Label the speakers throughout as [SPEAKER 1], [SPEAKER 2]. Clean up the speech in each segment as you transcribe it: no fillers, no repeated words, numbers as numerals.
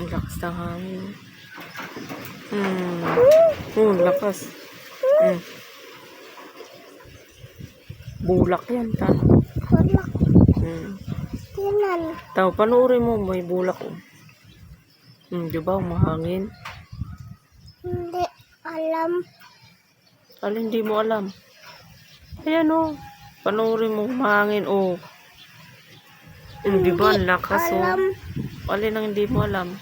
[SPEAKER 1] Ang lakas ng hangin. Lakas. Bulak yan, ta.
[SPEAKER 2] Bulak. Tinan.
[SPEAKER 1] Tao, panoorin mo, may bulak. Di ba, mahangin?
[SPEAKER 2] Hindi alam.
[SPEAKER 1] Alin, hindi mo alam. Ayan panoorin mo, mahangin di ba, ang lakas
[SPEAKER 2] alam.
[SPEAKER 1] Alin ang hindi mo alam?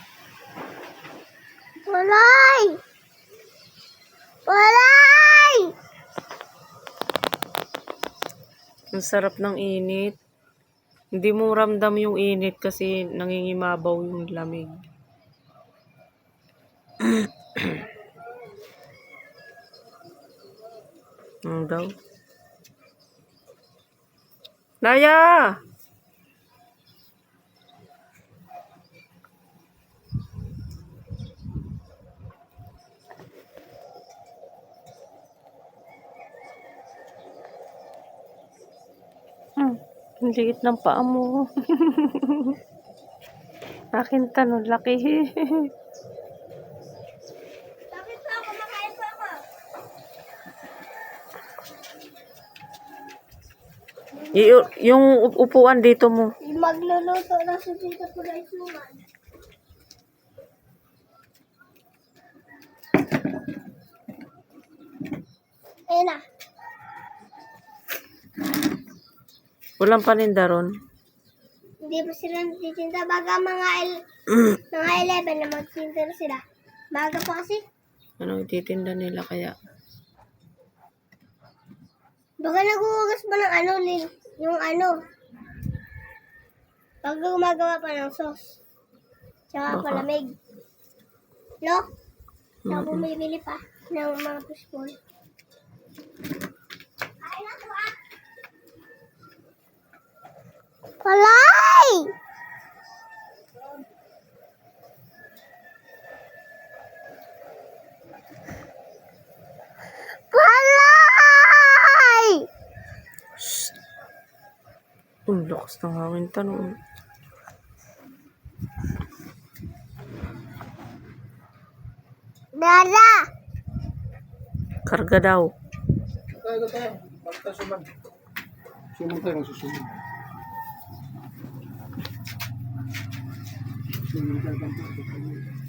[SPEAKER 2] Walay! Walay!
[SPEAKER 1] Ang sarap ng init. Hindi mo ramdam yung init kasi nangingimabaw yung lamig. Ano daw? Naya! Ang liit ng paa mo. Akin tanong, laki.
[SPEAKER 2] Bakit pa ako? Makain pa ako.
[SPEAKER 1] Yung upuan dito mo.
[SPEAKER 2] Magluluto na si Tita po na isuman. Ayun na.
[SPEAKER 1] Walang paninda ron.
[SPEAKER 2] Hindi pa sila natitinda. Baga mga 11 na magtinda na sila. Baga pa kasi.
[SPEAKER 1] Ano ititinda nila kaya?
[SPEAKER 2] Baka naguhugas pa ng yung Baga gumagawa pa ng sauce. Tsaka
[SPEAKER 1] Baka.
[SPEAKER 2] palamig. No? Tsaka bumibili pa ng mga fishball. Walay! Walay!
[SPEAKER 1] Ang lakas ng hangin, tanong.
[SPEAKER 2] Dada!
[SPEAKER 1] Karga daw.
[SPEAKER 3] Tayo. Basta suman. Suman tayo, magsusuman. Suman tayo.